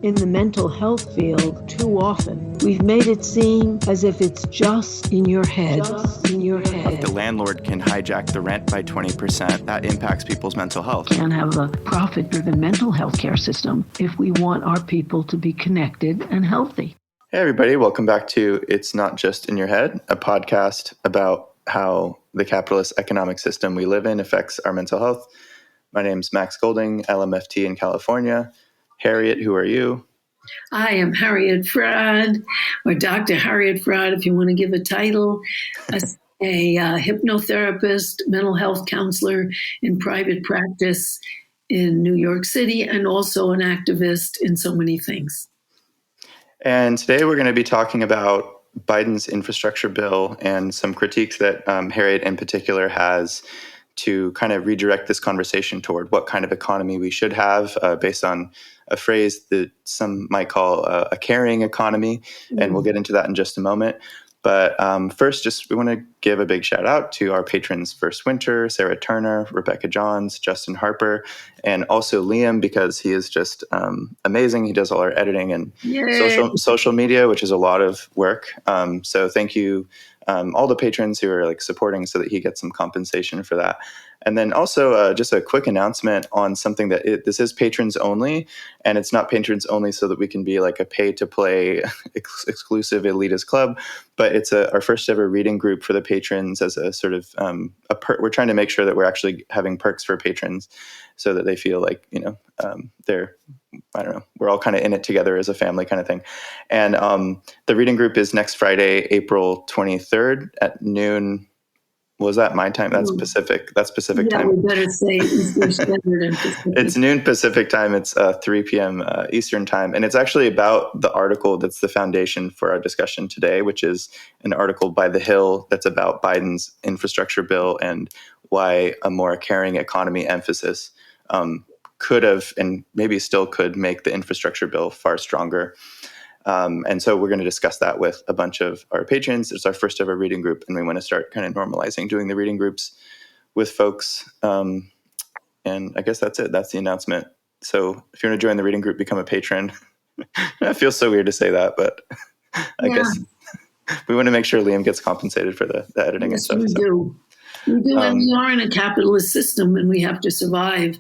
In the mental health field, too often, we've made it seem as if it's just in your head. Just in your head. The landlord can hijack the rent by 20%. That impacts people's mental health. Can't have a profit-driven mental health care system if we want our people to be connected and healthy. Hey, everybody. Welcome back to It's Not Just in Your Head, a podcast about how the capitalist economic system we live in affects our mental health. My name's Max Golding, LMFT in California. Harriet, who are you? I am Harriet Fraud, or Dr. Harriet Fraud, if you want to give a title, a hypnotherapist, mental health counselor in private practice in New York City, and also an activist in so many things. And today we're going to be talking about Biden's infrastructure bill and some critiques that Harriet in particular has to kind of redirect this conversation toward what kind of economy we should have based on a phrase that some might call a caring economy. And we'll get into that in just a moment. But first, we want to give a big shout out to our patrons First Winter, Sarah Turner, Rebecca Johns, Justin Harper, and also Liam, because he is just amazing. He does all our editing and social media, which is a lot of work. So thank you, all the patrons who are supporting so that he gets some compensation for that. And then also just a quick announcement on something that this is patrons only, and it's not patrons only so that we can be like a pay-to-play exclusive elitist club, but it's our first ever reading group for the patrons as a sort of we're trying to make sure that we're actually having perks for patrons so that they feel like, they're, I don't know, we're all kind of in it together as a family kind of thing. And the reading group is next Friday, April 23rd at noon. Was that my time? That's Pacific. That's Pacific time. Yeah, we better say Eastern Standard and Pacific. It's noon Pacific time. It's 3 p.m. Eastern time. And it's actually about the article that's the foundation for our discussion today, which is an article by The Hill that's about Biden's infrastructure bill and why a more caring economy emphasis could have and maybe still could make the infrastructure bill far stronger. And so we're going to discuss that with a bunch of our patrons. It's our first ever reading group, and we want to start kind of normalizing doing the reading groups with folks. And I guess that's it. That's the announcement. So if you want to join the reading group, become a patron. It feels so weird to say that, but I guess we want to make sure Liam gets compensated for the editing and stuff. We do. We do, and we are in a capitalist system, and we have to survive.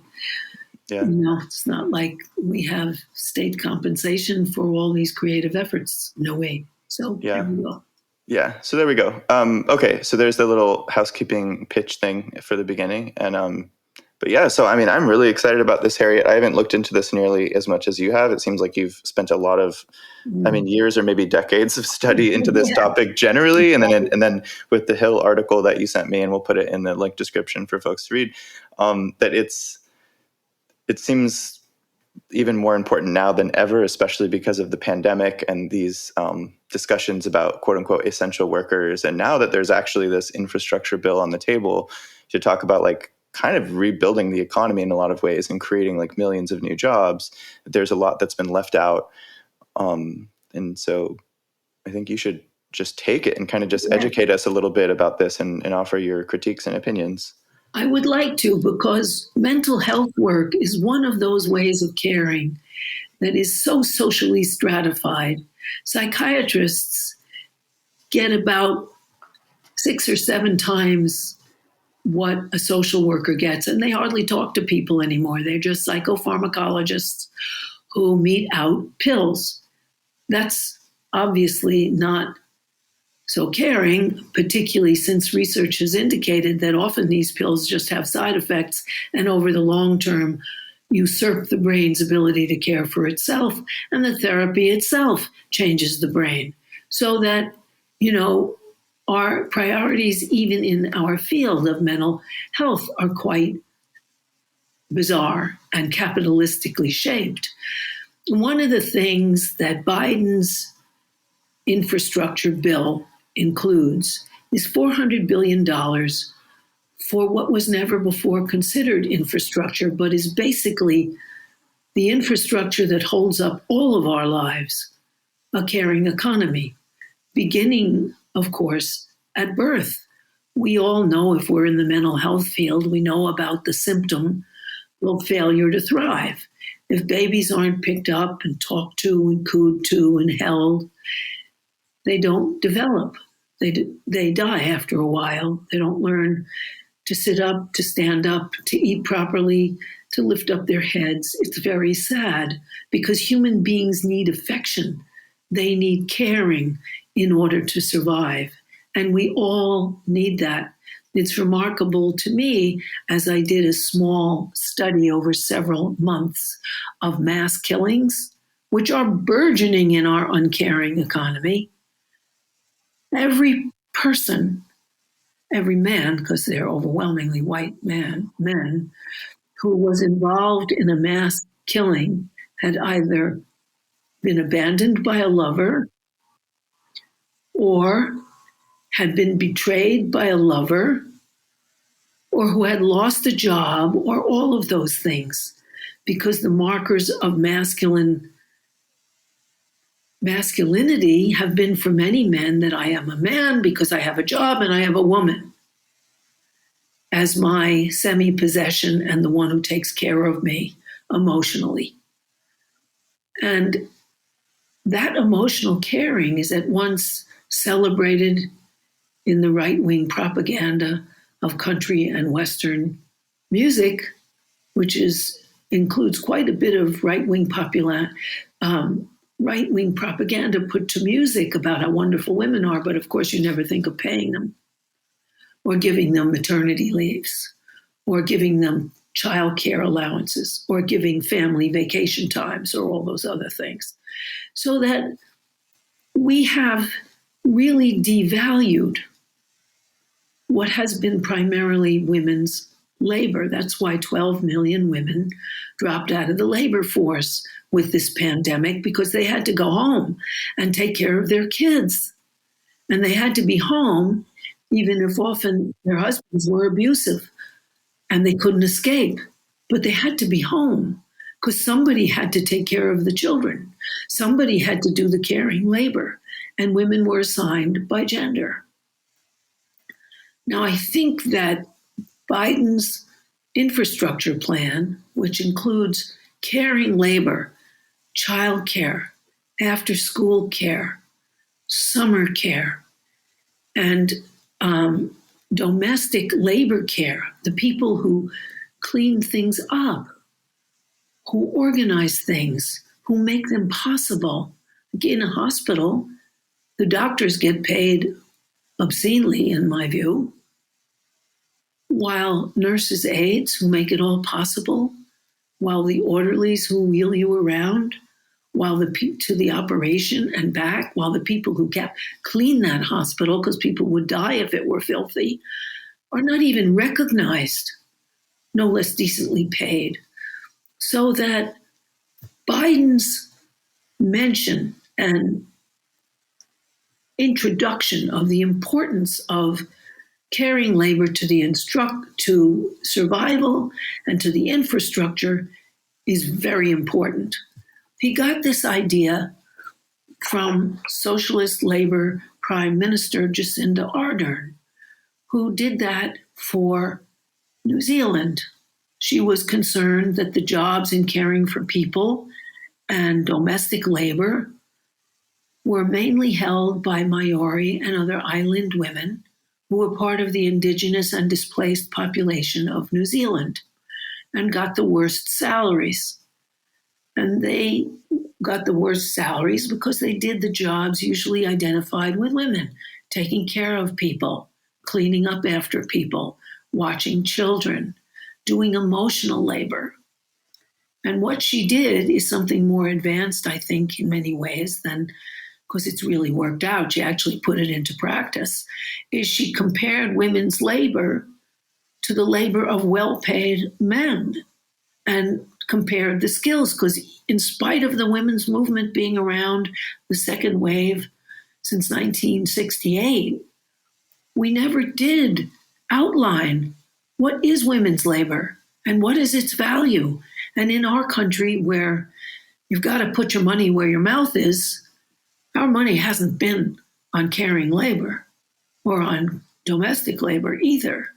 Yeah. It's not like we have state compensation for all these creative efforts. No way. So there we go. Yeah. So there we go. Okay. So there's the little housekeeping pitch thing for the beginning. And but yeah, so I mean, I'm really excited about this, Harriet. I haven't looked into this nearly as much as you have. It seems like you've spent a lot of, years or maybe decades of study into this topic generally. And then with the Hill article that you sent me, and we'll put it in the link description for folks to read, that it seems even more important now than ever, especially because of the pandemic and these discussions about quote unquote essential workers. And now that there's actually this infrastructure bill on the table to talk about kind of rebuilding the economy in a lot of ways and creating millions of new jobs, there's a lot that's been left out. And so I think you should just take it and kind of just educate us a little bit about this and offer your critiques and opinions. I would like to, because mental health work is one of those ways of caring that is so socially stratified. Psychiatrists get about 6 or 7 times what a social worker gets, and they hardly talk to people anymore. They're just psychopharmacologists who mete out pills. That's obviously not so caring, particularly since research has indicated that often these pills just have side effects and over the long term usurp the brain's ability to care for itself, and the therapy itself changes the brain. So that, our priorities, even in our field of mental health, are quite bizarre and capitalistically shaped. One of the things that Biden's infrastructure bill includes is $400 billion for what was never before considered infrastructure, but is basically the infrastructure that holds up all of our lives, a caring economy, beginning, of course, at birth. We all know, if we're in the mental health field, we know about the symptom of failure to thrive. If babies aren't picked up and talked to and cooed to and held, they don't develop. They die after a while. They don't learn to sit up, to stand up, to eat properly, to lift up their heads. It's very sad because human beings need affection. They need caring in order to survive. And we all need that. It's remarkable to me, as I did a small study over several months of mass killings, which are burgeoning in our uncaring economy. Every person, every man, because they're overwhelmingly white men, who was involved in a mass killing had either been abandoned by a lover or had been betrayed by a lover or who had lost a job or all of those things, because the markers of masculinity have been for many men that I am a man because I have a job and I have a woman as my semi-possession and the one who takes care of me emotionally. And that emotional caring is at once celebrated in the right-wing propaganda of country and Western music, which includes quite a bit of right-wing propaganda put to music about how wonderful women are, but of course you never think of paying them or giving them maternity leaves or giving them childcare allowances or giving family vacation times or all those other things. So that we have really devalued what has been primarily women's labor. That's why 12 million women dropped out of the labor force with this pandemic, because they had to go home and take care of their kids. And they had to be home, even if often their husbands were abusive and they couldn't escape. But they had to be home because somebody had to take care of the children. Somebody had to do the caring labor, and women were assigned by gender. Now, I think that Biden's infrastructure plan, which includes caring labor, childcare, after-school care, summer care, and domestic labor care, the people who clean things up, who organize things, who make them possible. Like in a hospital, the doctors get paid obscenely, in my view, while nurses' aides who make it all possible, while the orderlies who wheel you around, while to the operation and back, while the people who kept clean that hospital, because people would die if it were filthy, are not even recognized, no less decently paid. So that Biden's mention and introduction of the importance of caring labor to survival and to the infrastructure is very important. He got this idea from Socialist Labor Prime Minister Jacinda Ardern, who did that for New Zealand. She was concerned that the jobs in caring for people and domestic labor were mainly held by Maori and other island women who were part of the indigenous and displaced population of New Zealand and got the worst salaries. And they got the worst salaries because they did the jobs usually identified with women, taking care of people, cleaning up after people, watching children, doing emotional labor. And what she did is something more advanced, I think, in many ways than, because it's really worked out, she actually put it into practice, is she compared women's labor to the labor of well-paid men and compared the skills, because in spite of the women's movement being around the second wave since 1968, we never did outline what is women's labor and what is its value. And in our country, where you've got to put your money where your mouth is, our money hasn't been on caring labor or on domestic labor either.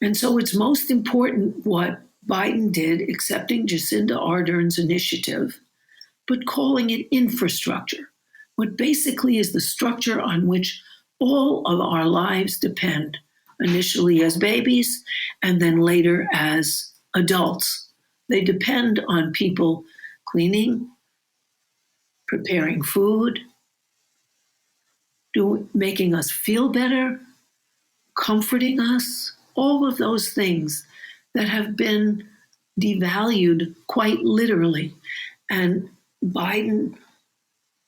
And so it's most important what Biden did, accepting Jacinda Ardern's initiative, but calling it infrastructure, what basically is the structure on which all of our lives depend, initially as babies and then later as adults. They depend on people cleaning, preparing food, making us feel better, comforting us, all of those things that have been devalued quite literally. And Biden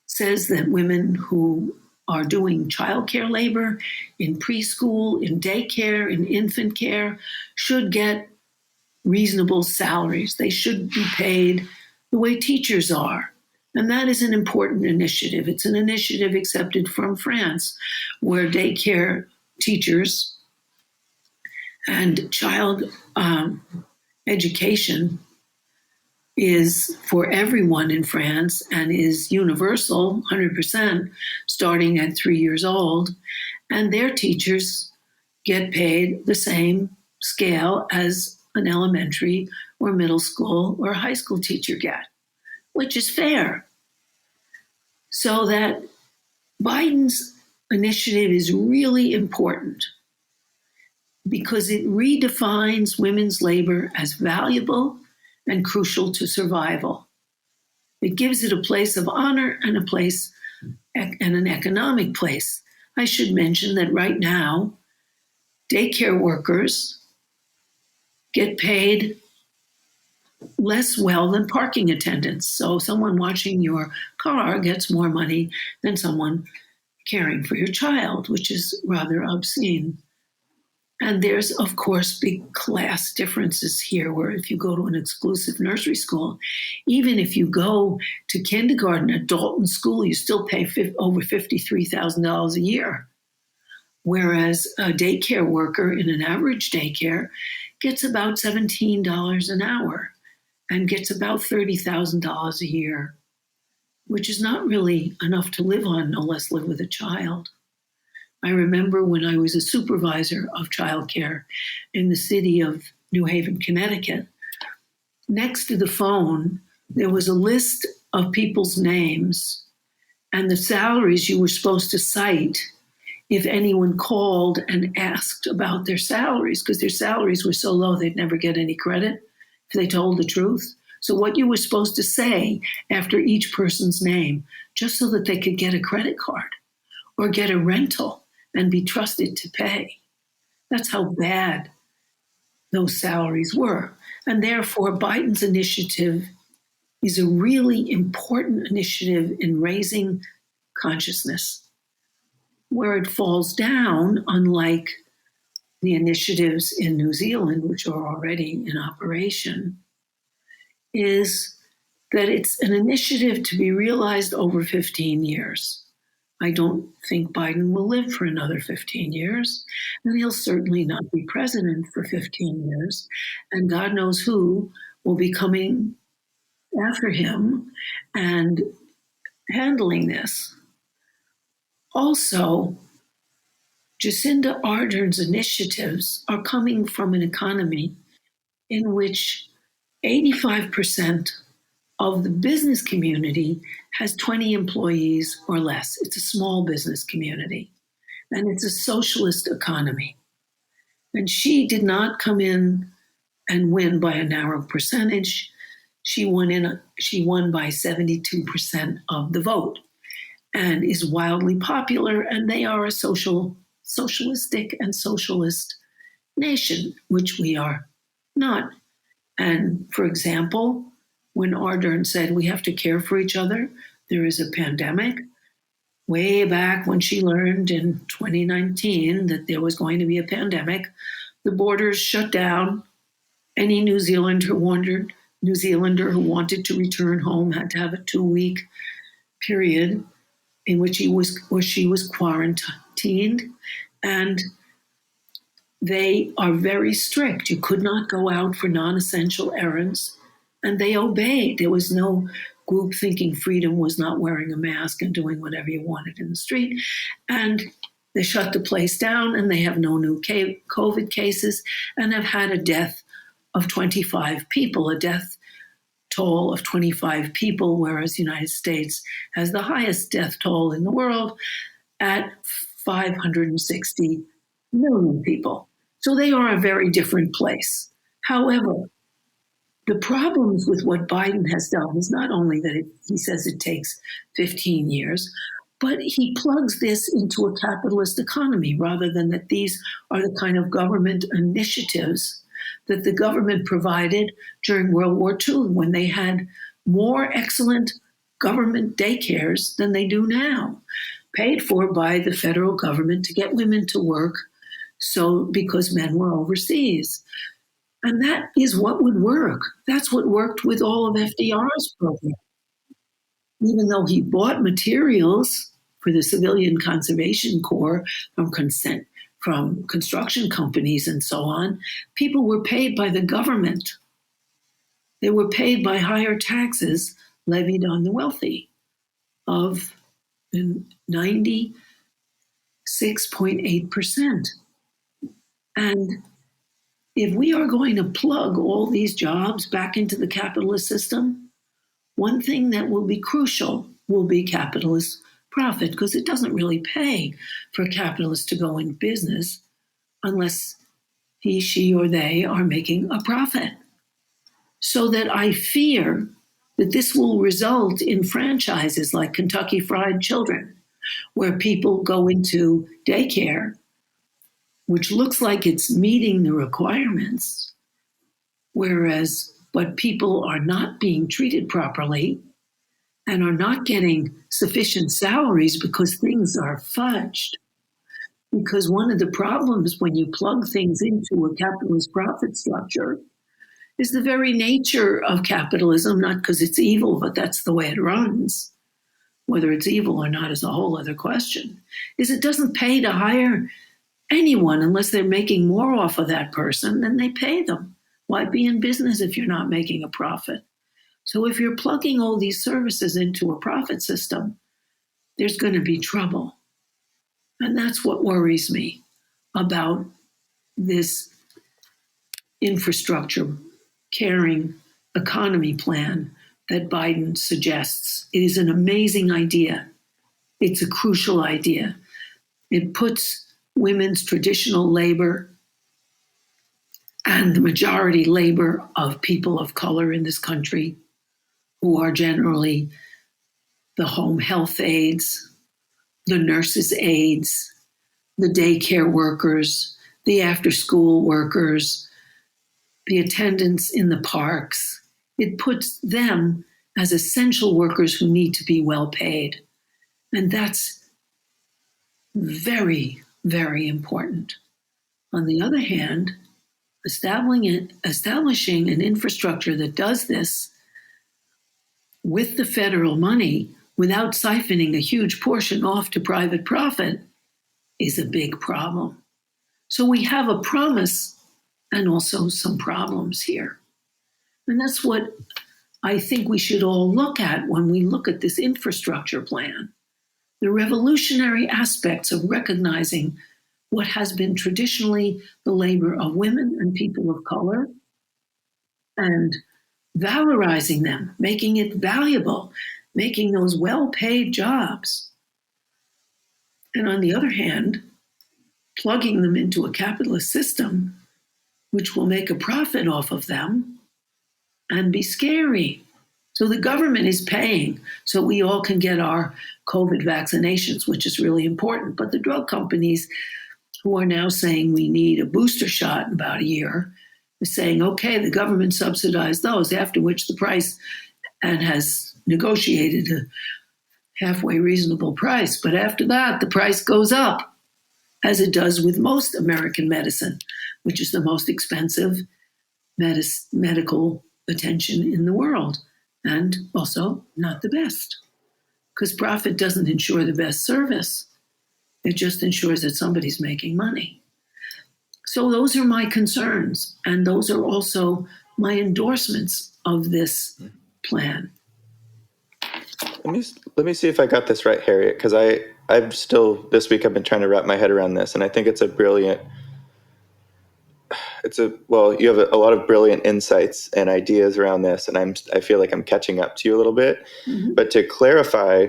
says that women who are doing childcare labor in preschool, in daycare, in infant care should get reasonable salaries. They should be paid the way teachers are. And that is an important initiative. It's an initiative accepted from France, where daycare teachers and child education is for everyone in France and is universal, 100%, starting at 3 years old. And their teachers get paid the same scale as an elementary or middle school or high school teacher get, which is fair. So that Biden's initiative is really important because it redefines women's labor as valuable and crucial to survival. It gives it a place of honor and a place and an economic place. I should mention that right now, daycare workers get paid less well than parking attendants. So someone watching your car gets more money than someone caring for your child, which is rather obscene. And there's, of course, big class differences here, where if you go to an exclusive nursery school, even if you go to kindergarten at Dalton School, you still pay over $53,000 a year. Whereas a daycare worker in an average daycare gets about $17 an hour and gets about $30,000 a year, which is not really enough to live on, no less live with a child. I remember when I was a supervisor of childcare in the city of New Haven, Connecticut, next to the phone, there was a list of people's names and the salaries you were supposed to cite if anyone called and asked about their salaries, because their salaries were so low they'd never get any credit if they told the truth. So what you were supposed to say after each person's name, just so that they could get a credit card or get a rental and be trusted to pay. That's how bad those salaries were. And therefore, Biden's initiative is a really important initiative in raising consciousness. Where it falls down, unlike the initiatives in New Zealand, which are already in operation, is that it's an initiative to be realized over 15 years. I don't think Biden will live for another 15 years, and he'll certainly not be president for 15 years. And God knows who will be coming after him and handling this. Also, Jacinda Ardern's initiatives are coming from an economy in which 85% of the business community has 20 employees or less. It's a small business community, and it's a socialist economy. And she did not come in and win by a narrow percentage. She won by 72% of the vote and is wildly popular, and they are a socialistic and socialist nation, which we are not. And for example, when Ardern said we have to care for each other, there is a pandemic. Way back when she learned in 2019 that there was going to be a pandemic, the borders shut down. Any New Zealander who wanted to return home had to have a 2-week period in which she was quarantined. And they are very strict. You could not go out for non-essential errands. And they obeyed. There was no group thinking freedom was not wearing a mask and doing whatever you wanted in the street. And they shut the place down, and they have no new COVID cases and have had a death of 25 people, a death toll of 25 people, whereas the United States has the highest death toll in the world at 560 million people. So they are a very different place. However, the problems with what Biden has done is not only that he says it takes 15 years, but he plugs this into a capitalist economy rather than that these are the kind of government initiatives that the government provided during World War II when they had more excellent government daycares than they do now, paid for by the federal government to get women to work because men were overseas. And that is what would work. That's what worked with all of FDR's program. Even though he bought materials for the Civilian Conservation Corps from construction companies and so on, people were paid by the government. They were paid by higher taxes levied on the wealthy of 96.8%. And if we are going to plug all these jobs back into the capitalist system, one thing that will be crucial will be capitalist profit, because it doesn't really pay for capitalists to go in business unless he, she, or they are making a profit. So that I fear that this will result in franchises like Kentucky Fried Children, where people go into daycare, which looks like it's meeting the requirements, but people are not being treated properly and are not getting sufficient salaries because things are fudged. Because one of the problems when you plug things into a capitalist profit structure is the very nature of capitalism, not because it's evil, but that's the way it runs. Whether it's evil or not is a whole other question, is it doesn't pay to hire anyone unless they're making more off of that person than they pay them. Why be in business if you're not making a profit? So if you're plugging all these services into a profit system, there's going to be trouble. And that's what worries me about this infrastructure caring economy plan that Biden suggests. It is an amazing idea. It's a crucial idea. It puts women's traditional labor and the majority labor of people of color in this country, who are generally the home health aides, the nurses' aides, the daycare workers, the after-school workers, the attendants in the parks. It puts them as essential workers who need to be well paid. And that's very, very important. On the other hand, establishing an infrastructure that does this with the federal money without siphoning a huge portion off to private profit is a big problem. So we have a promise and also some problems here. And that's what I think we should all look at when we look at this infrastructure plan. The revolutionary aspects of recognizing what has been traditionally the labor of women and people of color and valorizing them, making it valuable, making those well-paid jobs. And on the other hand, plugging them into a capitalist system, which will make a profit off of them and be scary. So the government is paying so we all can get our COVID vaccinations, which is really important. But the drug companies, who are now saying we need a booster shot in about a year, is saying, okay, the government subsidized those, after which the price, and has negotiated a halfway reasonable price. But after that, the price goes up, as it does with most American medicine, which is the most expensive medical attention in the world, and also not the best. Because profit doesn't ensure the best service. It just ensures that somebody's making money. So those are my concerns, and those are also my endorsements of this plan. Let me see if I got this right, Harriet, because I've still, this week I've been trying to wrap my head around this, and I think it's a brilliant you have a lot of brilliant insights and ideas around this, and I feel like I'm catching up to you a little bit. Mhm. But to clarify,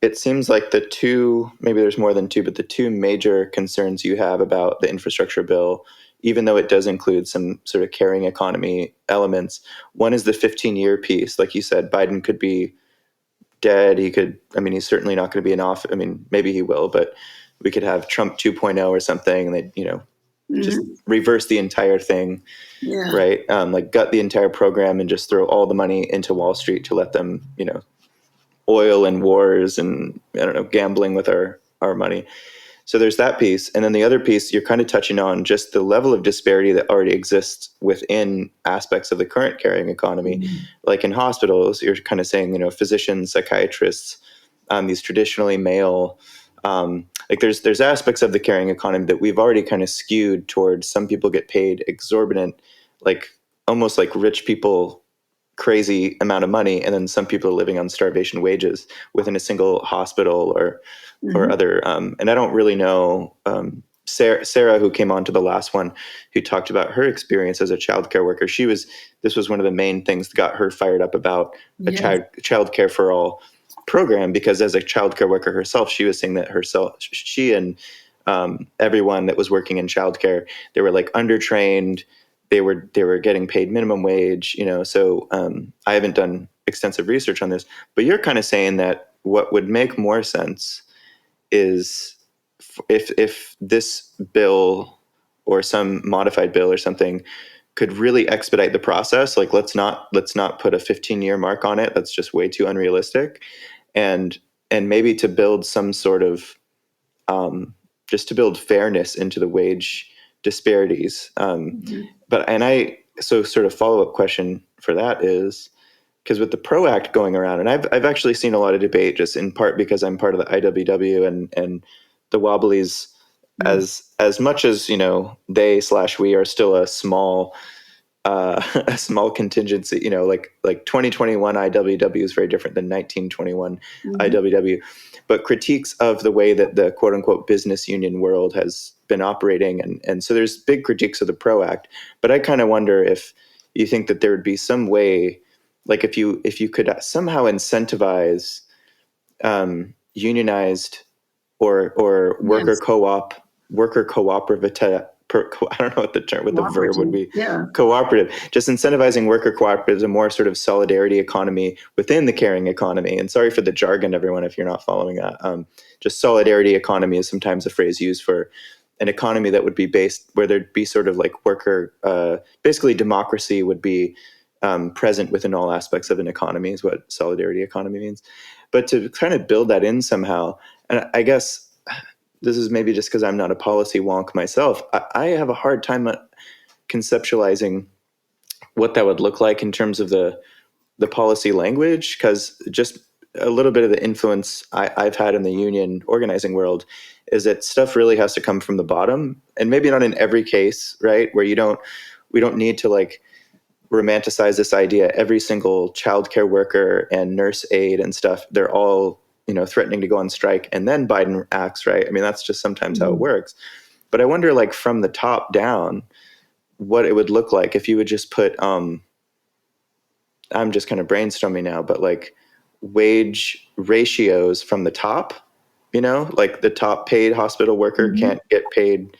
it seems like maybe there's more than two, but the two major concerns you have about the infrastructure bill, even though it does include some sort of caring economy elements, one is the 15-year piece. Like you said, Biden could be dead. He's certainly not going to be in office. I mean, maybe he will, but we could have Trump 2.0 or something, and they, just reverse the entire thing, Yeah. right? Like gut the entire program and just throw all the money into Wall Street to let them, oil and wars and, I don't know, gambling with our money. So there's that piece. And then the other piece, you're kind of touching on just the level of disparity that already exists within aspects of the current caring economy. Like in hospitals, you're kind of saying, physicians, psychiatrists, these traditionally male, like there's aspects of the caring economy that we've already kind of skewed towards. Some people get paid exorbitant, like almost like rich people, crazy amount of money, and then some people are living on starvation wages within a single hospital or other. And I don't really know. Sarah, who came on to the last one, who talked about her experience as a childcare worker, this was one of the main things that got her fired up about a childcare for all program, because as a childcare worker herself, she was saying that she and everyone that was working in childcare, they were like undertrained. They were getting paid minimum wage, So I haven't done extensive research on this, but you're kind of saying that what would make more sense is if this bill or some modified bill or something could really expedite the process. Like let's not put a 15-year mark on it. That's just way too unrealistic. And maybe to build some sort of just to build fairness into the wage disparities. So sort of follow-up question for that is, because with the PRO Act going around, and I've actually seen a lot of debate, just in part because I'm part of the IWW and the Wobblies, as much as they/we are still a small contingency, like 2021 IWW is very different than 1921 IWW, but critiques of the way that the quote unquote business union world has been operating. And so there's big critiques of the PRO Act, but I kind of wonder if you think that there would be some way, like if you could somehow incentivize unionized or worker cooperative. I don't know what the verb would be. Yeah. Cooperative, just incentivizing worker cooperatives, a more sort of solidarity economy within the caring economy. And sorry for the jargon, everyone, if you're not following that. Just solidarity economy is sometimes a phrase used for an economy that would be based where there'd be sort of like worker, basically democracy would be present within all aspects of an economy is what solidarity economy means. But to kind of build that in somehow, and I guess this is maybe just because I'm not a policy wonk myself, I have a hard time conceptualizing what that would look like in terms of the policy language, because just a little bit of the influence I've had in the union organizing world is that stuff really has to come from the bottom, and maybe not in every case, right? Where we don't need to like romanticize this idea. Every single childcare worker and nurse aide and stuff, they're all threatening to go on strike, and then Biden acts, right? I mean, that's just sometimes how it works. But I wonder, like from the top down, what it would look like if you would just put, I'm just kind of brainstorming now, but like wage ratios from the top, like the top paid hospital worker can't get paid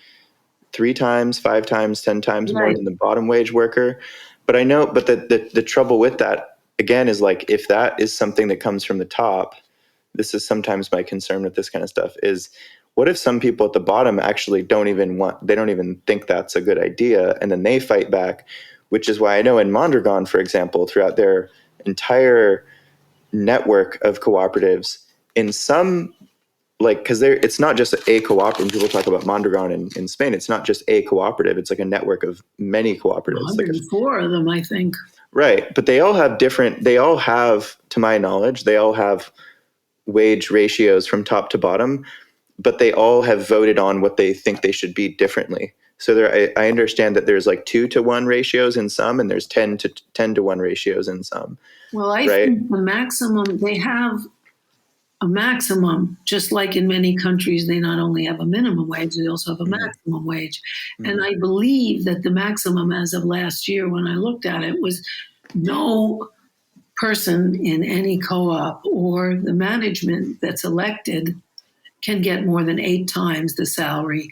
3 times, 5 times, 10 times more than the bottom wage worker. But the trouble with that, again, is like, if that is something that comes from the top, this is sometimes my concern with this kind of stuff, is what if some people at the bottom actually don't even think that's a good idea, and then they fight back, which is why I know in Mondragon, for example, throughout their entire network of cooperatives, in some, like, because it's not just a cooperative. People talk about Mondragon in Spain. It's not just a cooperative. It's like a network of many cooperatives. 104 of them, I think. Right. But they all have, to my knowledge, they all have wage ratios from top to bottom, but they all have voted on what they think they should be differently. So I understand that there's like 2-to-1 ratios in some, and there's 10-to-1 ratios in some. Well, I think the maximum they have, a maximum, just like in many countries, they not only have a minimum wage, they also have a maximum wage. And I believe that the maximum as of last year, when I looked at it, was no person in any co-op or the management that's elected can get more than 8 times the salary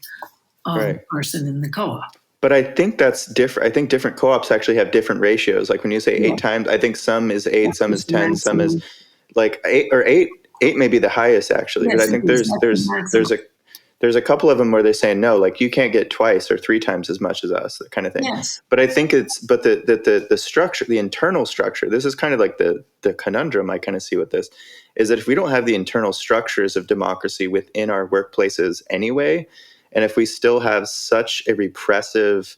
of the person in the co-op. But I think that's different. I think different co-ops actually have different ratios. Like when you say 8 times, I think some is 8, some is 10, some is like 8 or 8. 8 may be the highest actually, but I think there's a couple of them where they're saying no, like you can't get twice or 3 times as much as us, that kind of thing. Yes. But I think the structure, the internal structure, this is kind of like the conundrum I kind of see with this, is that if we don't have the internal structures of democracy within our workplaces anyway, and if we still have such a repressive,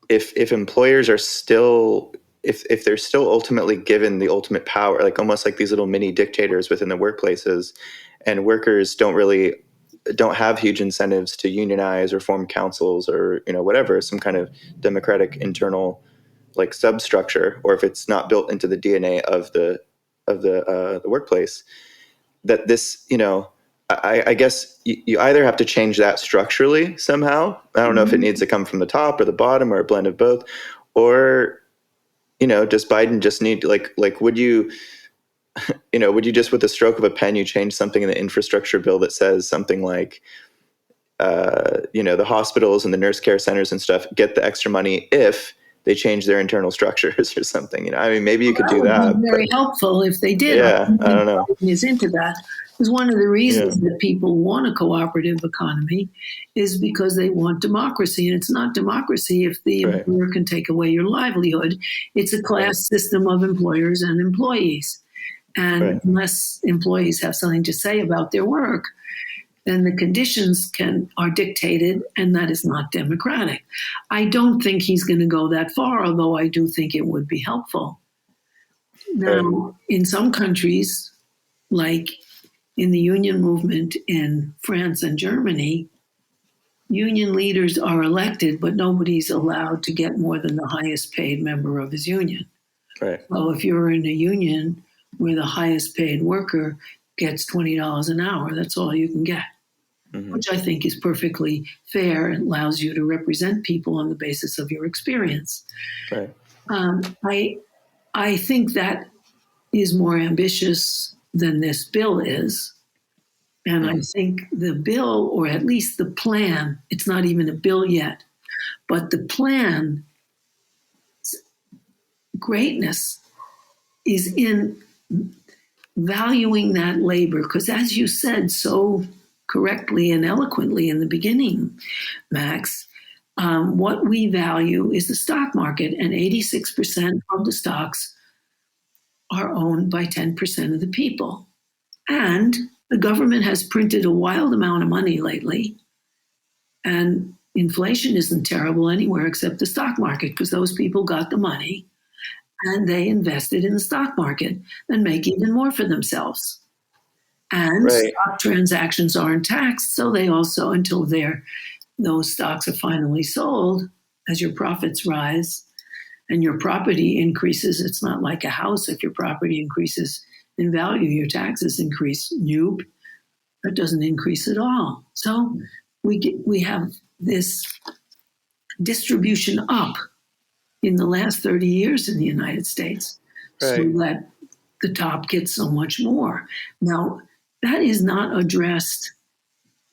if employers are still, if they're still ultimately given the ultimate power, like almost like these little mini dictators within the workplaces, and workers don't have huge incentives to unionize or form councils or, whatever, some kind of democratic internal like substructure, or if it's not built into the DNA of the workplace, that this, I guess you either have to change that structurally somehow. I don't know if it needs to come from the top or the bottom or a blend of both, or, does Biden just need like would you just with the stroke of a pen, you change something in the infrastructure bill that says something like, the hospitals and the nurse care centers and stuff get the extra money if they change their internal structures or something. I mean, maybe you could do that. Would be very helpful if they did. Yeah, I don't know. Is into that. Because one of the reasons that people want a cooperative economy is because they want democracy. And it's not democracy if the employer can take away your livelihood. It's a class system of employers and employees. And unless employees have something to say about their work, then the conditions are dictated, and that is not democratic. I don't think he's going to go that far, although I do think it would be helpful. Now, in some countries, like in the union movement in France and Germany, union leaders are elected, but nobody's allowed to get more than the highest paid member of his union. So if you're in a union where the highest paid worker gets $20 an hour, that's all you can get, which I think is perfectly fair and allows you to represent people on the basis of your experience. I think that is more ambitious than this bill is. And I think the bill, or at least the plan, it's not even a bill yet, but the plan, greatness is in valuing that labor. Because as you said so correctly and eloquently in the beginning, Max, what we value is the stock market, and 86% of the stocks are owned by 10% of the people. And the government has printed a wild amount of money lately, and inflation isn't terrible anywhere except the stock market, because those people got the money and they invested in the stock market and make even more for themselves. And stock transactions aren't taxed, so they also, until those stocks are finally sold, as your profits rise and your property increases. It's not like a house. If your property increases in value, your taxes increase. Nope, that doesn't increase at all. So we have this distribution up in the last 30 years in the United States, so that the top gets so much more. Now, that is not addressed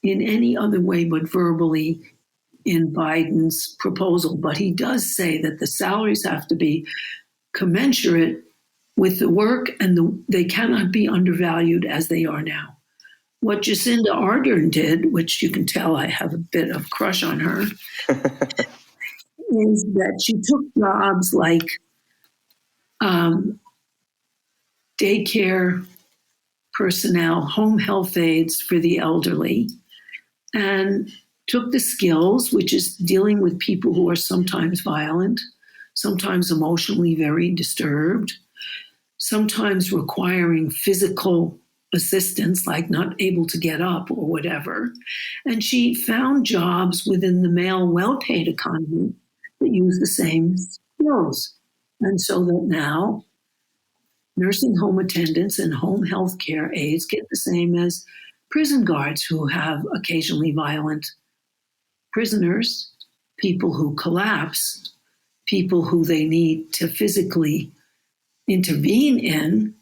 in any other way but verbally in Biden's proposal. But he does say that the salaries have to be commensurate with the work, and they cannot be undervalued as they are now. What Jacinda Ardern did, which you can tell I have a bit of crush on her, is that she took jobs like daycare personnel, home health aides for the elderly, and took the skills, which is dealing with people who are sometimes violent, sometimes emotionally very disturbed, sometimes requiring physical assistance, like not able to get up or whatever. And she found jobs within the male well-paid economy that use the same skills. And so that now nursing home attendants and home health care aides get the same as prison guards who have occasionally violent prisoners, people who collapse, people who they need to physically intervene in,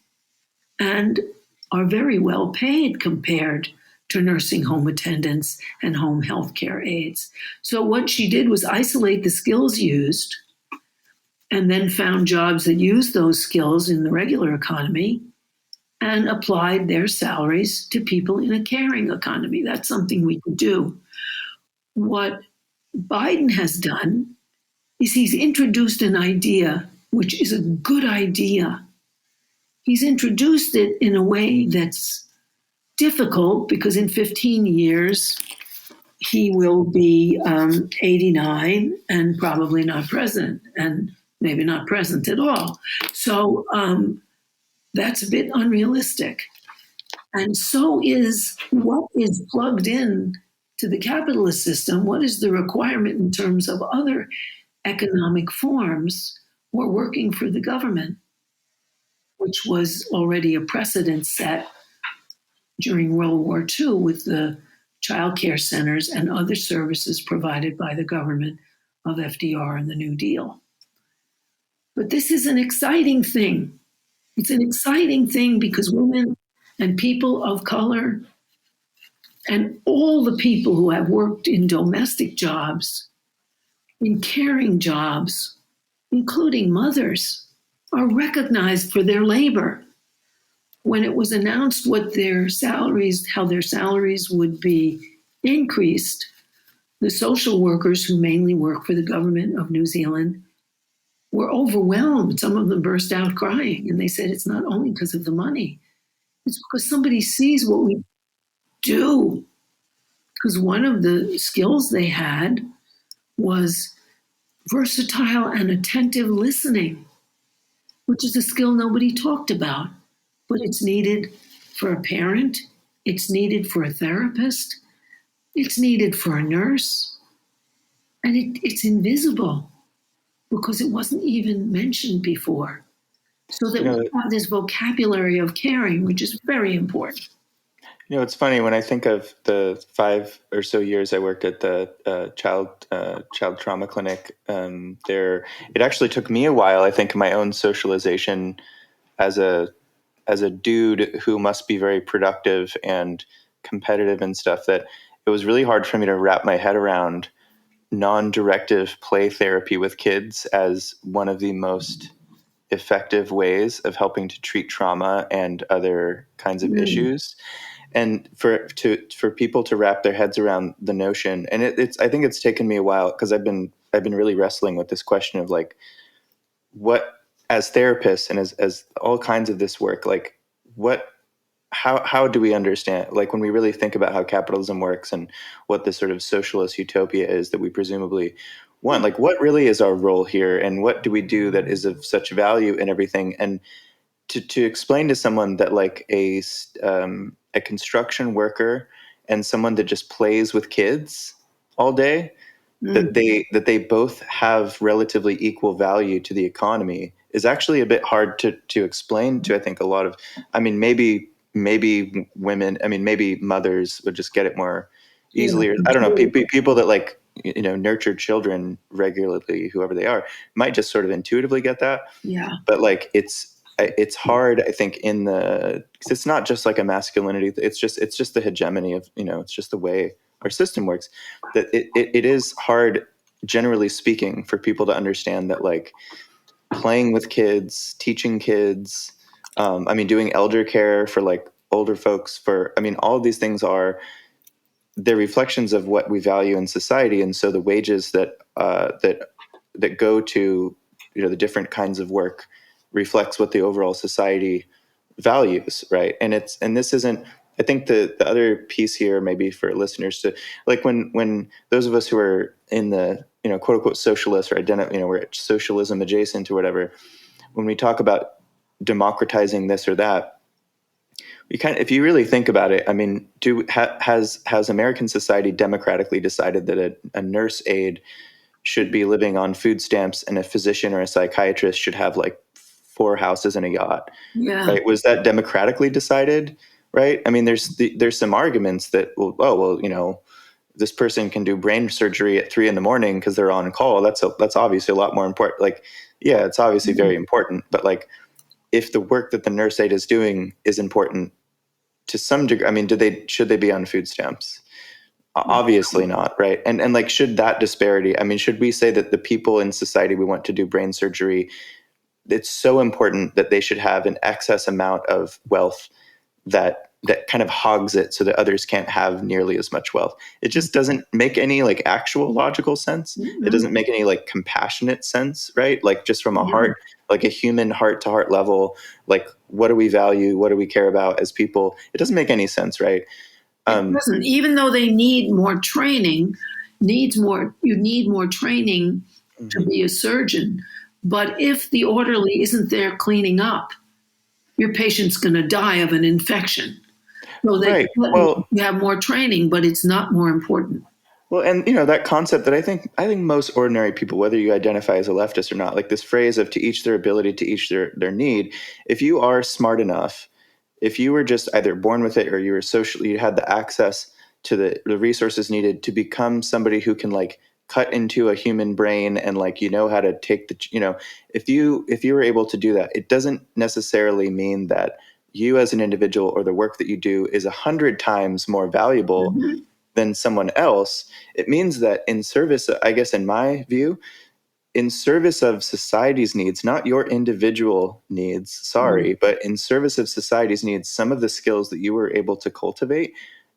and are very well paid compared to nursing home attendants and home health care aides. So what she did was isolate the skills used and then found jobs that used those skills in the regular economy and applied their salaries to people in a caring economy. That's something we can do. What Biden has done is he's introduced an idea, which is a good idea. He's introduced it in a way that's difficult because in 15 years, he will be 89 and probably not president, and maybe not present at all. So that's a bit unrealistic. And so is what is plugged in to the capitalist system. What is the requirement in terms of other economic forms or working for the government, which was already a precedent set during World War II with the childcare centers and other services provided by the government of FDR and the New Deal. But this is an exciting thing. It's an exciting thing because women and people of color and all the people who have worked in domestic jobs, in caring jobs, including mothers, are recognized for their labor. When it was announced what their salaries, how their salaries would be increased, the social workers who mainly work for the government of New Zealand were overwhelmed. Some of them burst out crying, and they said it's not only because of the money, it's because somebody sees what we do. Because one of the skills they had was versatile and attentive listening, which is a skill nobody talked about, but it's needed for a parent, it's needed for a therapist, it's needed for a nurse, and it's invisible because it wasn't even mentioned before. So that we have this vocabulary of caring, which is very important. It's funny when I think of the 5 or so years I worked at the child trauma clinic. It actually took me a while, I think, in my own socialization as a dude who must be very productive and competitive and stuff, that it was really hard for me to wrap my head around non-directive play therapy with kids as one of the most effective ways of helping to treat trauma and other kinds of issues. And for people to wrap their heads around the notion, and I think it's taken me a while because I've been really wrestling with this question of like, what, as therapists and as all kinds of this work, like how do we understand, like when we really think about how capitalism works and what this sort of socialist utopia is that we presumably want, like what really is our role here and what do we do that is of such value in everything? And to explain to someone that like a construction worker and someone that just plays with kids all day, that they both have relatively equal value to the economy is actually a bit hard to explain to, I think, a lot of, I mean, maybe women, I mean, maybe mothers would just get it more easily. Or, I don't know, people that like, nurture children regularly, whoever they are, might just sort of intuitively get that. Yeah. But like, it's hard, I think, because it's not just like a masculinity. It's just the hegemony of, it's just the way our system works, that it is hard, generally speaking, for people to understand that like playing with kids, teaching kids, doing eldercare for like older folks, all of these things they're reflections of what we value in society. And so the wages that go to, the different kinds of work reflects what the overall society values, right? And this isn't, I think the other piece here, maybe for listeners to like, when those of us who are in the, quote unquote socialists or we're socialism adjacent or whatever, when we talk about democratizing this or that, if you really think about it, I mean, has American society democratically decided that a nurse aide should be living on food stamps and a physician or a psychiatrist should have like 4 houses and a yacht, Yeah. right? Was that democratically decided, right? I mean, there's some arguments that, well, this person can do brain surgery at 3 a.m. because they're on call. That's obviously a lot more important. Like, yeah, it's obviously very important, but like, if the work that the nurse aide is doing is important to some degree, I mean, should they be on food stamps? Obviously not, right? And like, should that disparity, I mean, should we say that the people in society we want to do brain surgery, it's so important that they should have an excess amount of wealth that kind of hogs it so that others can't have nearly as much wealth? It just doesn't make any like actual logical sense. It doesn't make any like compassionate sense, right? Like, just from a heart, like a human heart to heart level, like, what do we value? What do we care about as people? It doesn't make any sense, right? It doesn't. Even though they need more training, you need more training to be a surgeon. But if the orderly isn't there cleaning up, your patient's going to die of an infection. So Right. Well, you have more training, but it's not more important. well, and that concept that I think most ordinary people, whether you identify as a leftist or not, like this phrase of to each their ability, to each their need. If you are smart enough, if you were just either born with it or you were socially, you had the access to the resources needed to become somebody who can like cut into a human brain and like, how to take if you were able to do that, it doesn't necessarily mean that you as an individual or the work that you do is 100 times more valuable than someone else. It means that in service, I guess, in my view, in service of society's needs, not your individual needs, sorry, but in service of society's needs, some of the skills that you were able to cultivate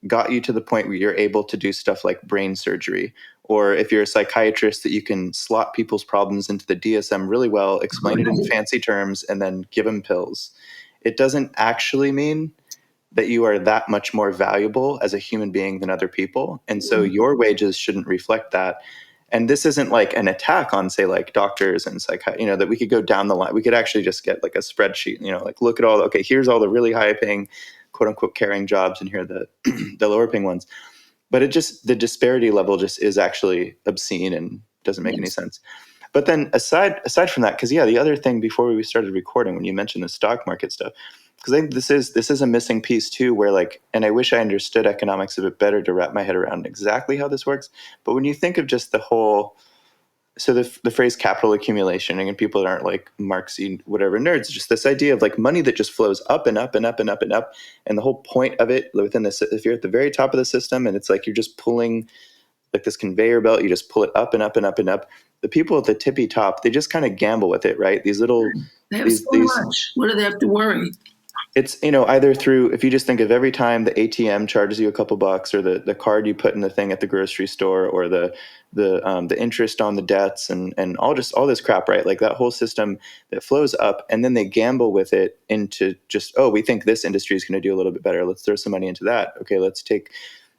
got you to the point where you're able to do stuff like brain surgery. Or if you're a psychiatrist, that you can slot people's problems into the DSM really well, explain it in fancy terms, and then give them pills. It doesn't actually mean that you are that much more valuable as a human being than other people. And so your wages shouldn't reflect that. And this isn't like an attack on, say, like doctors and that we could go down the line. We could actually just get like a spreadsheet, like look at okay, here's all the really high paying, quote unquote, caring jobs, and here are the, the lower paying ones. But the disparity level just is actually obscene and doesn't make any sense. But then aside from that, because the other thing before we started recording, when you mentioned the stock market stuff, because I think this is a missing piece too, where like, and I wish I understood economics a bit better to wrap my head around exactly how this works. But when you think of just the whole, so the phrase capital accumulation, and people that aren't like Marxian whatever nerds, just this idea of like money that just flows up and up and up and up and up, and the whole point of it within this, if you're at the very top of the system, and it's like you're just pulling like this conveyor belt, you just pull it up and up and up and up. The people at the tippy top, they just kind of gamble with it, right? These little, they have so much. What do they have to worry? It's, either through, if you just think of every time the ATM charges you a couple bucks, or the card you put in the thing at the grocery store, or the interest on the debts, and all this crap, right? Like that whole system that flows up, and then they gamble with it into just, we think this industry is going to do a little bit better. Let's throw some money into that. Okay, let's take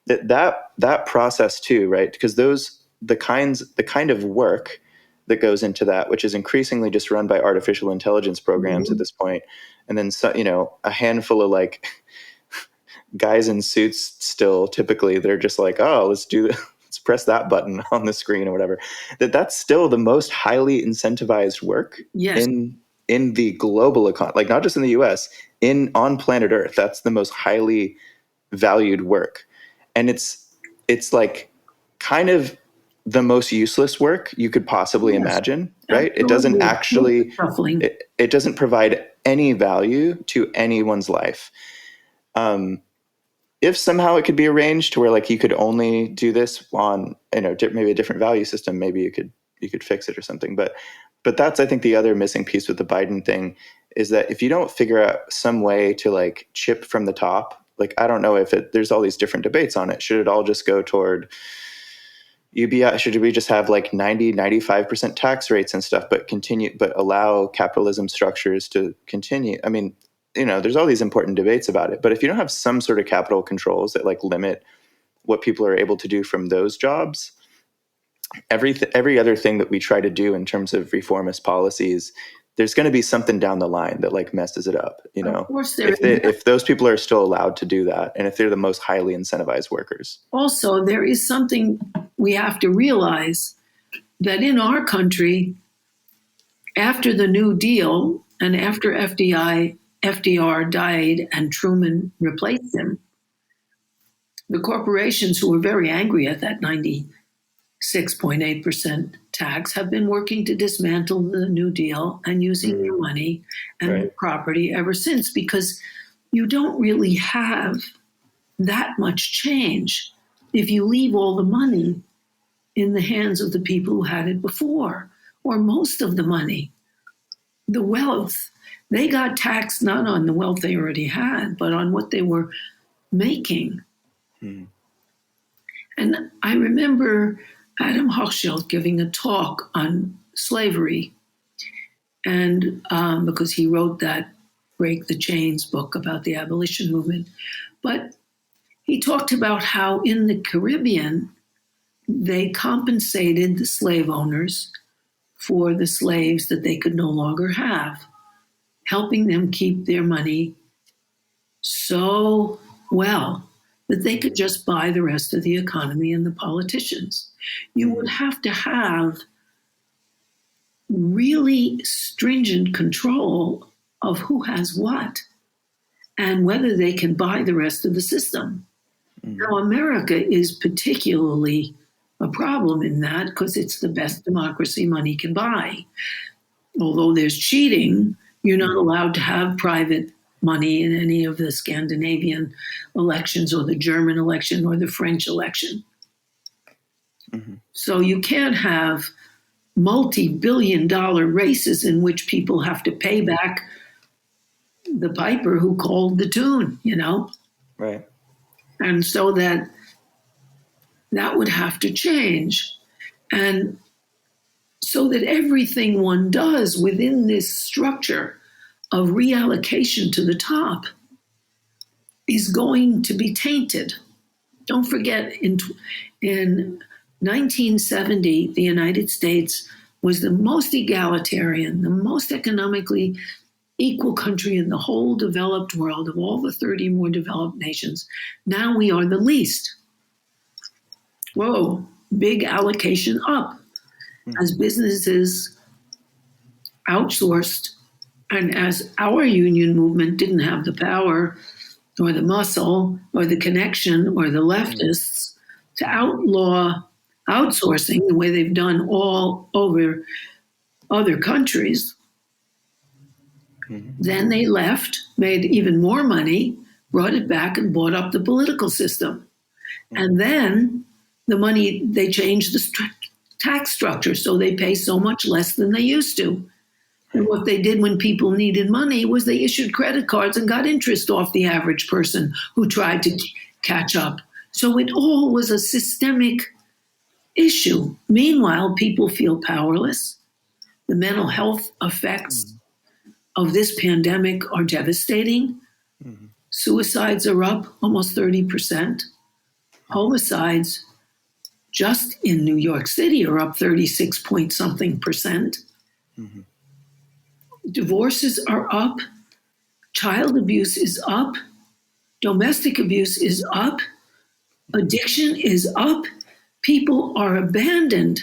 that process too, right? Because the kind of work that goes into that, which is increasingly just run by artificial intelligence programs at this point. And then, a handful of like guys in suits still, typically they're just like, let's press that button on the screen or whatever. That's still the most highly incentivized work in the global economy, like not just in the US, on planet Earth. That's the most highly valued work. And it's like kind of the most useless work you could possibly imagine, right? It doesn't actually, it doesn't provide any value to anyone's life. If somehow it could be arranged to where like you could only do this on, maybe a different value system, maybe you could fix it or something. But that's, I think, the other missing piece with the Biden thing is that if you don't figure out some way to like chip from the top, like, I don't know if there's all these different debates on it. Should it all just go toward UBI? Should we just have like 95% tax rates and stuff, but allow capitalism structures to continue? I mean, there's all these important debates about it, but if you don't have some sort of capital controls that like limit what people are able to do from those jobs, every other thing that we try to do in terms of reformist policies, there's going to be something down the line that like messes it up, Of course if those people are still allowed to do that, and if they're the most highly incentivized workers. Also, there is something we have to realize, that in our country, after the New Deal, And after FDR died and Truman replaced him, the corporations who were very angry at that 96.8% tax have been working to dismantle the New Deal and using their money and their property ever since, because you don't really have that much change if you leave all the money in the hands of the people who had it before, or most of the money. The wealth, they got taxed not on the wealth they already had, but on what they were making. And I remember Adam Hochschild giving a talk on slavery, and because he wrote that Break the Chains book about the abolition movement. But he talked about how in the Caribbean, they compensated the slave owners for the slaves that they could no longer have, helping them keep their money so well that they could just buy the rest of the economy and the politicians. You would have to have really stringent control of who has what and whether they can buy the rest of the system. Now, America is particularly a problem in that because it's the best democracy money can buy. Although there's cheating, you're not allowed to have private money in any of the Scandinavian elections or the German election or the French election. So you can't have multi-billion-dollar races in which people have to pay back the piper who called the tune, you know? Right. And so that would have to change. And so that everything one does within this structure of reallocation to the top is going to be tainted. Don't forget, in 1970, the United States was the most egalitarian, the most economically equal country in the whole developed world of all the 30 more developed nations. Now we are the least. Whoa, big allocation up as businesses outsourced, and as our union movement didn't have the power or the muscle or the connection or the leftists to outlaw outsourcing the way they've done all over other countries. Then they left, made even more money, brought it back and bought up the political system. And then the money, they changed the tax structure so they pay so much less than they used to. And what they did when people needed money was they issued credit cards and got interest off the average person who tried to catch up. So it all was a systemic issue. Meanwhile, people feel powerless. The mental health effects of this pandemic are devastating. Suicides are up almost 30%. Homicides just in New York City are up 36 point something percent. Divorces are up. Child abuse is up. Domestic abuse is up. Addiction is up. People are abandoned.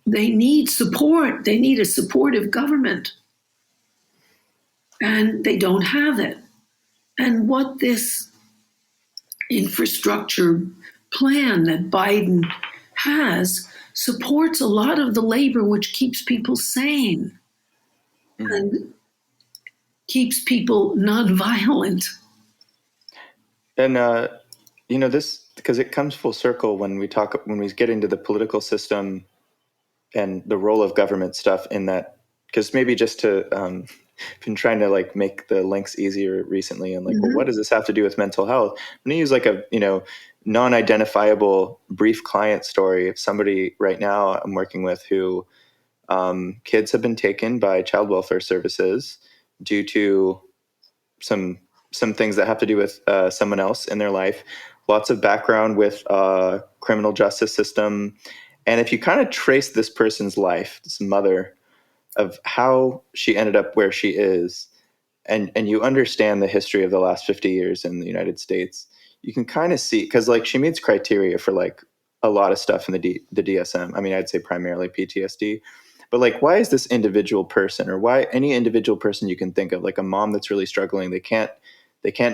They need support. They need a supportive government. And they don't have it. And what this infrastructure plan that Biden has supports a lot of the labor which keeps people sane and keeps people nonviolent. And this, because it comes full circle when we get into the political system and the role of government stuff in that, because maybe just to been trying to like make the links easier recently and like, well, what does this have to do with mental health? I'm gonna use like a non-identifiable brief client story of somebody right now I'm working with who kids have been taken by child welfare services due to some things that have to do with someone else in their life. Lots of background with criminal justice system. And if you kind of trace this person's life, this mother, of how she ended up where she is, and you understand the history of the last 50 years in the United States, you can kind of see, because like she meets criteria for like a lot of stuff in the DSM. I mean, I'd say primarily PTSD, but like, why is this individual person, or why any individual person you can think of, like a mom that's really struggling, they can't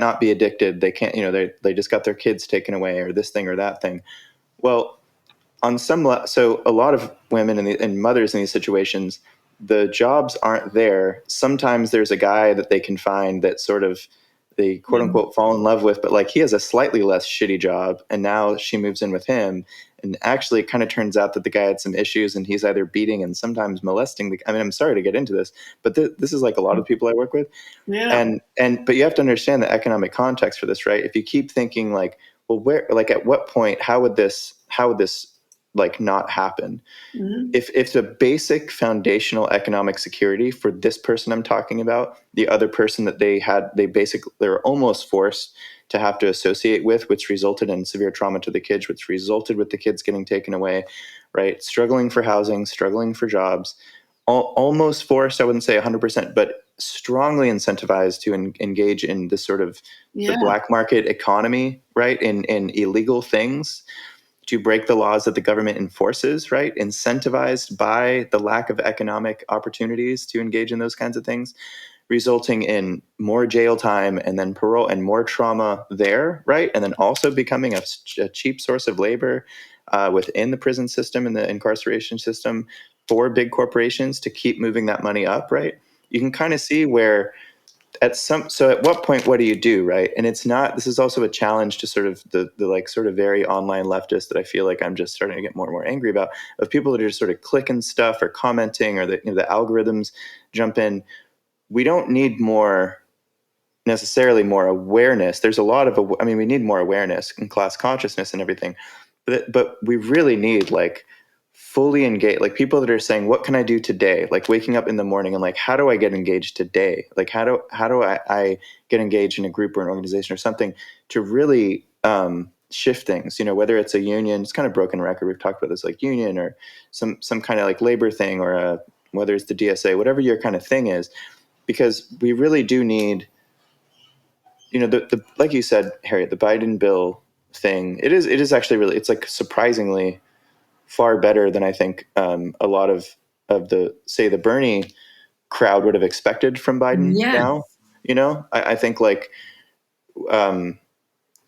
not be addicted, they can't, they just got their kids taken away, or this thing or that thing. Well, so a lot of women and mothers in these situations, the jobs aren't there. Sometimes there's a guy that they can find that sort of they quote unquote fall in love with, but like he has a slightly less shitty job, and now she moves in with him. And actually, it kind of turns out that the guy had some issues, and he's either beating and sometimes molesting. I'm sorry to get into this, but this is like a lot of people I work with. Yeah. But you have to understand the economic context for this, right? If you keep thinking like, well, at what point, how would this like not happen? Mm-hmm. If the basic foundational economic security for this person I'm talking about, the other person that they were almost forced to have to associate with, which resulted in severe trauma to the kids, which resulted with the kids getting taken away, right? Struggling for housing, struggling for jobs, almost forced, I wouldn't say 100%, but strongly incentivized to engage in this sort of the black market economy, right? In illegal things, to break the laws that the government enforces, right? Incentivized by the lack of economic opportunities to engage in those kinds of things, resulting in more jail time and then parole and more trauma there, right? And then also becoming a cheap source of labor within the prison system and the incarceration system for big corporations to keep moving that money up, right? You can kind of see where so at what point, what do you do, right? And this is also a challenge to sort of the like sort of very online leftist that I feel like I'm just starting to get more and more angry about, of people that are just sort of clicking stuff or commenting, or the algorithms jump in. We don't need necessarily more awareness. There's a lot of, we need more awareness and class consciousness and everything, but we really need like fully engaged, like people that are saying, what can I do today? Like waking up in the morning and like, how do I get engaged today? Like, how do I get engaged in a group or an organization or something to really shift things, whether it's a union, it's kind of broken record. We've talked about this, like union or some kind of like labor thing, or whether it's the DSA, whatever your kind of thing is, because we really do need, the like you said, Harriet, the Biden bill thing, it is actually really, it's like surprisingly far better than I think a lot of the Bernie crowd would have expected from Biden. Yeah. Now, I think like, and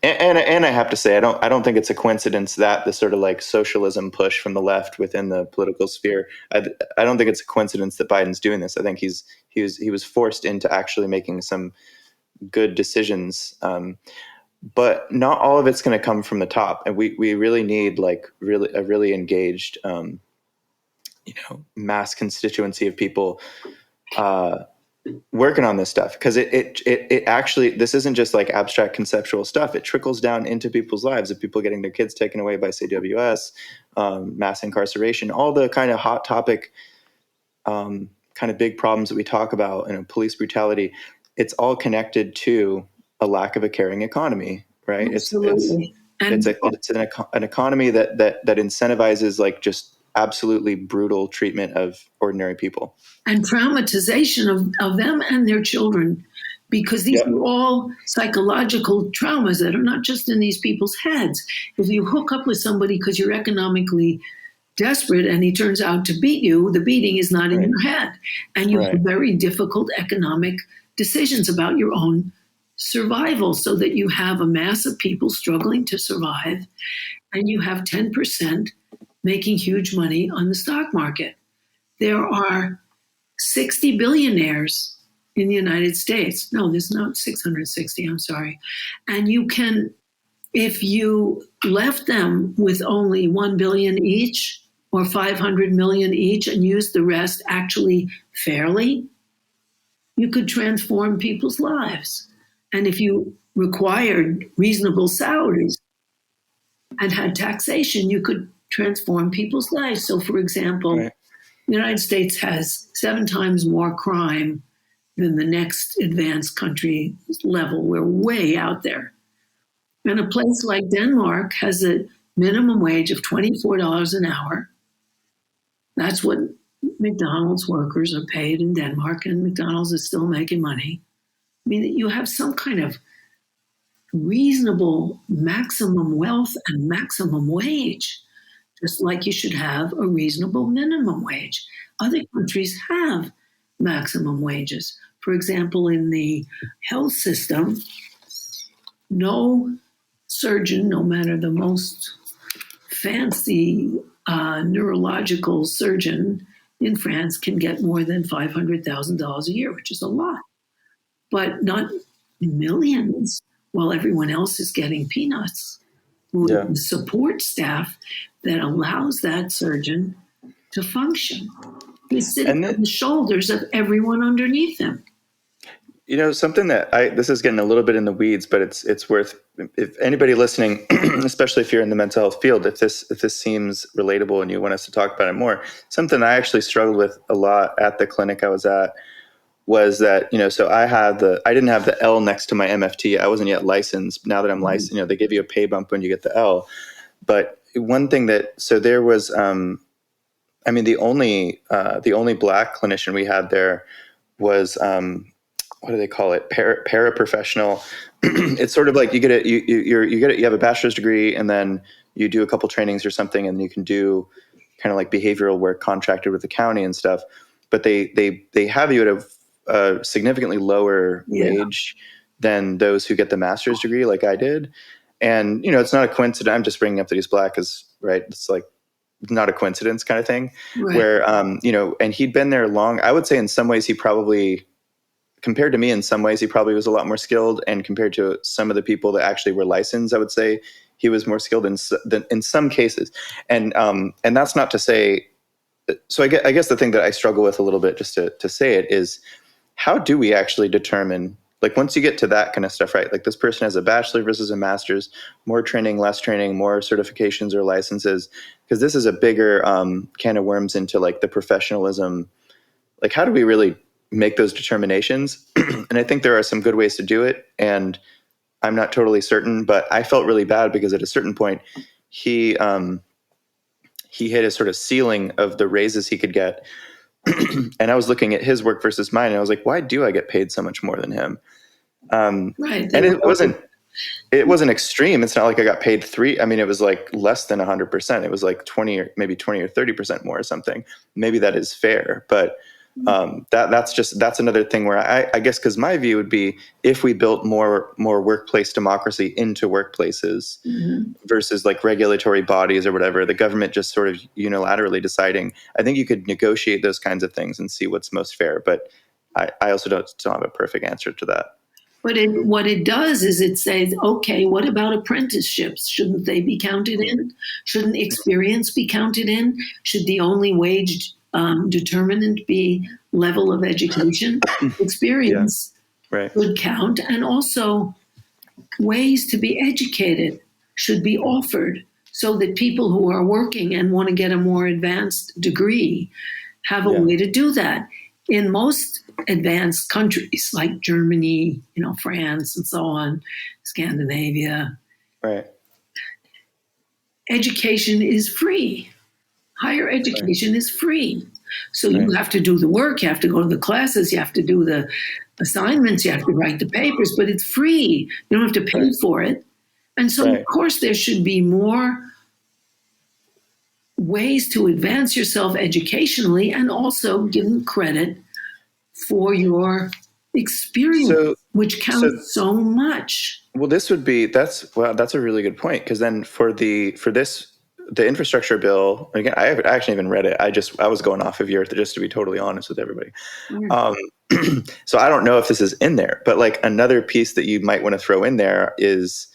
I have to say, I don't think it's a coincidence that the sort of like socialism push from the left within the political sphere, I don't think it's a coincidence that Biden's doing this. I think he was forced into actually making some good decisions. But not all of it's going to come from the top, and we really need like a really engaged, mass constituency of people working on this stuff, because it actually, this isn't just like abstract conceptual stuff. It trickles down into people's lives, of people getting their kids taken away by CWS, mass incarceration, all the kind of hot topic, kind of big problems that we talk about, police brutality. It's all connected to a lack of a caring economy, right? Absolutely. It's an economy that incentivizes like just absolutely brutal treatment of ordinary people and traumatization of them and their children, because these are all psychological traumas that are not just in these people's heads. If you hook up with somebody because you're economically desperate and he turns out to beat you, the beating is not in your head, and you have very difficult economic decisions about your own survival, so that you have a mass of people struggling to survive, and you have 10% making huge money on the stock market. There are 60 billionaires in the United States. No, there's not 660, I'm sorry. And you can, if you left them with only 1 billion each or 500 million each and used the rest actually fairly, you could transform people's lives. And if you required reasonable salaries and had taxation, you could transform people's lives. So, for example, the United States has 7 times more crime than the next advanced country level. We're way out there. And a place like Denmark has a minimum wage of $24 an hour. That's what McDonald's workers are paid in Denmark, and McDonald's is still making money. I mean, you have some kind of reasonable maximum wealth and maximum wage just like you should have a reasonable minimum wage. Other countries have maximum wages. For example, in the health system, no surgeon, no matter the most fancy neurological surgeon in France, can get more than $500,000 a year, which is a lot, but not millions, while everyone else is getting peanuts. Yeah. With support staff that allows that surgeon to function. He's sitting on the shoulders of everyone underneath him. You know, something that this is getting a little bit in the weeds, but it's worth, if anybody listening, especially if you're in the mental health field, if this seems relatable and you want us to talk about it more, something I actually struggled with a lot at the clinic I was at was that, you know, so I didn't have the L next to my MFT. I wasn't yet licensed. Now that I'm licensed, you know, they give you a pay bump when you get the L. But one thing so there was, the only Black clinician we had there was, what do they call it? Paraprofessional. It's sort of like you have a bachelor's degree and then you do a couple trainings or something and you can do kind of like behavioral work contracted with the county and stuff. But they have you at a significantly lower wage than those who get the master's degree like I did. And, you know, it's not a coincidence. I'm just bringing up that he's Black because, right, it's like not a coincidence kind of thing. Right. Where, you know, and he'd been there long. I would say in some ways he probably, compared to me, in some ways, he probably was a lot more skilled. And compared to some of the people that actually were licensed, I would say he was more skilled in some cases. And that's not to say, so I guess the thing that I struggle with a little bit, just to say it, is how do we actually determine, like once you get to that kind of stuff, right? Like this person has a bachelor versus a master's, more training, less training, more certifications or licenses, because this is a bigger can of worms into like the professionalism. Like how do we really make those determinations? And I think there are some good ways to do it. And I'm not totally certain, but I felt really bad because at a certain point he hit a sort of ceiling of the raises he could get. And I was looking at his work versus mine and I was like, why do I get paid so much more than him? Right. And it wasn't extreme. It's not like I got paid it was like less than 100%. It was like 20 or 30% more or something. Maybe that is fair, but that's another thing where I guess, because my view would be if we built more workplace democracy into workplaces versus like regulatory bodies or whatever, the government just sort of unilaterally deciding, I think you could negotiate those kinds of things and see what's most fair. But I also don't have a perfect answer to that. But what it does is it says, okay, what about apprenticeships? Shouldn't they be counted in? Shouldn't experience be counted in? Should the only wage determinant be level of education? Experience would count. And also ways to be educated should be offered so that people who are working and want to get a more advanced degree have a way to do that. In most advanced countries like Germany, France and so on, Scandinavia, education is free. Higher education is free. So you have to do the work, you have to go to the classes, you have to do the assignments, you have to write the papers, but it's free. You don't have to pay for it. And so, of course, there should be more ways to advance yourself educationally and also give credit for your experience, which counts so much. Well, that's a really good point, because then the infrastructure bill, again, I actually even read it. I was going off of yours, just to be totally honest with everybody. So I don't know if this is in there, but like another piece that you might want to throw in there is,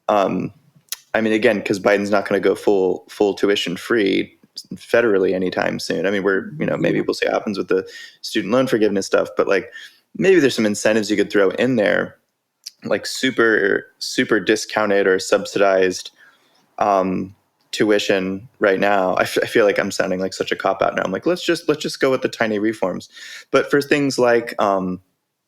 again, because Biden's not going to go full tuition free federally anytime soon. Maybe we'll see what happens with the student loan forgiveness stuff, but like maybe there's some incentives you could throw in there, like super, super discounted or subsidized tuition right now. I feel like I'm sounding like such a cop out now. I'm like, let's just go with the tiny reforms. But for things like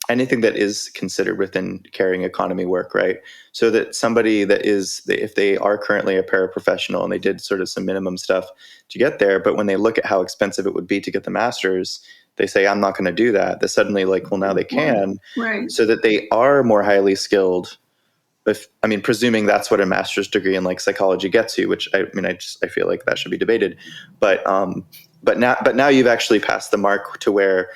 anything that is considered within caring economy work, right? So that somebody if they are currently a paraprofessional and they did sort of some minimum stuff to get there, but when they look at how expensive it would be to get the master's, they say, I'm not going to do that. They're suddenly like, well, now they can, right? So that they are more highly skilled. presuming that's what a master's degree in like psychology gets you, which I feel like that should be debated. But now you've actually passed the mark to where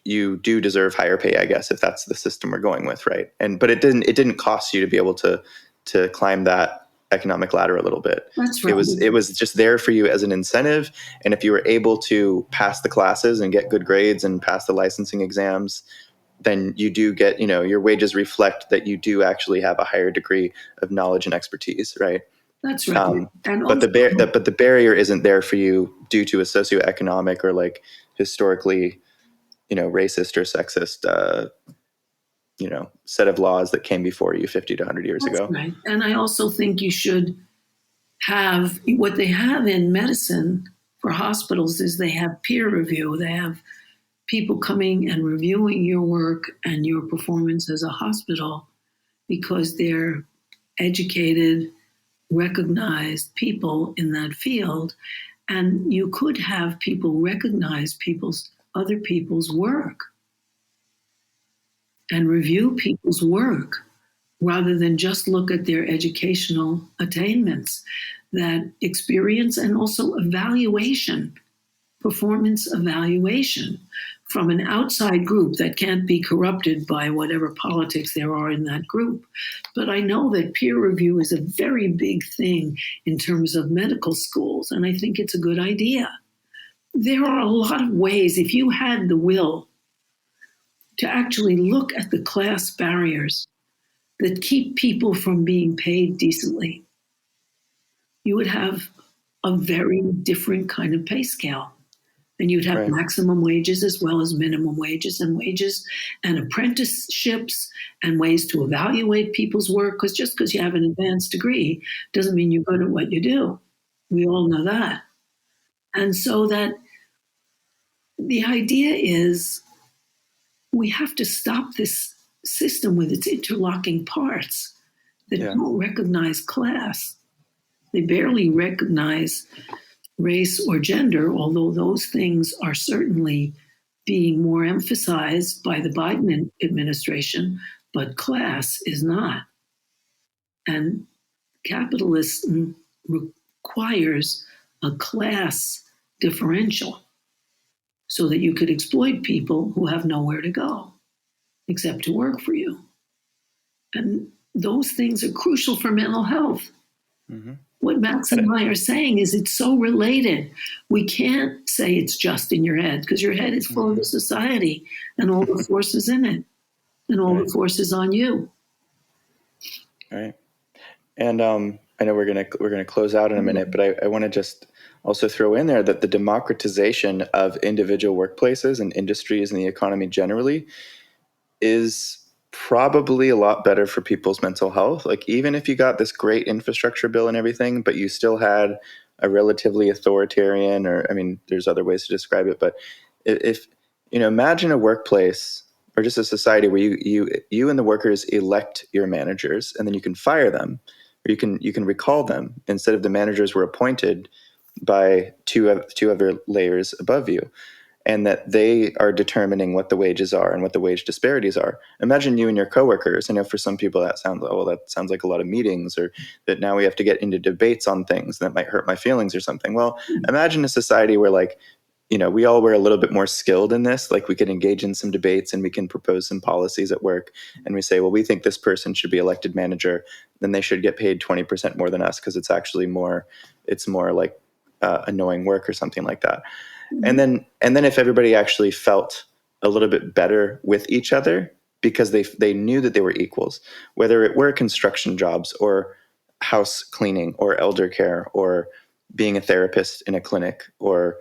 you do deserve higher pay, I guess, if that's the system we're going with, right? But it didn't cost you to be able to climb that economic ladder a little bit. That's right. It was just there for you as an incentive, and if you were able to pass the classes and get good grades and pass the licensing exams, then you do get, your wages reflect that you do actually have a higher degree of knowledge and expertise, right? That's right. But the barrier isn't there for you due to a socioeconomic or like historically, racist or sexist, set of laws that came before you 50 to 100 years ago. Right. And I also think you should have what they have in medicine for hospitals is they have peer review. They have people coming and reviewing your work and your performance as a hospital because they're educated, recognized people in that field. And you could have people recognize other people's work and review people's work rather than just look at their educational attainments. That experience and also evaluation, performance evaluation from an outside group that can't be corrupted by whatever politics there are in that group. But I know that peer review is a very big thing in terms of medical schools, and I think it's a good idea. There are a lot of ways, if you had the will to actually look at the class barriers that keep people from being paid decently, you would have a very different kind of pay scale. And you'd have maximum wages as well as minimum wages and apprenticeships and ways to evaluate people's work. Because just because you have an advanced degree doesn't mean you're good at what you do. We all know that. And so that the idea is we have to stop this system with its interlocking parts that don't recognize class. They barely recognize race or gender, although those things are certainly being more emphasized by the Biden administration, but class is not. And capitalism requires a class differential so that you could exploit people who have nowhere to go except to work for you. And those things are crucial for mental health. Mm-hmm. What Max and I are saying is it's so related. We can't say it's just in your head because your head is full of the society and all the forces in it and all the forces on you. All right. And I know we're gonna close out in a minute, but I want to just also throw in there that the democratization of individual workplaces and industries and the economy generally is probably a lot better for people's mental health. Like even if you got this great infrastructure bill and everything, but you still had a relatively authoritarian, or there's other ways to describe it, but if imagine a workplace or just a society where you and the workers elect your managers, and then you can fire them, or you can recall them instead of the managers were appointed by two other layers above you, and that they are determining what the wages are and what the wage disparities are. Imagine you and your coworkers. I know for some people that sounds like a lot of meetings, or that now we have to get into debates on things that might hurt my feelings or something. Well, imagine a society where we all were a little bit more skilled in this. Like we could engage in some debates and we can propose some policies at work. And we say, well, we think this person should be elected manager. Then they should get paid 20% more than us because it's actually more like annoying work or something like that. And then if everybody actually felt a little bit better with each other because they knew that they were equals, whether it were construction jobs or house cleaning or elder care or being a therapist in a clinic or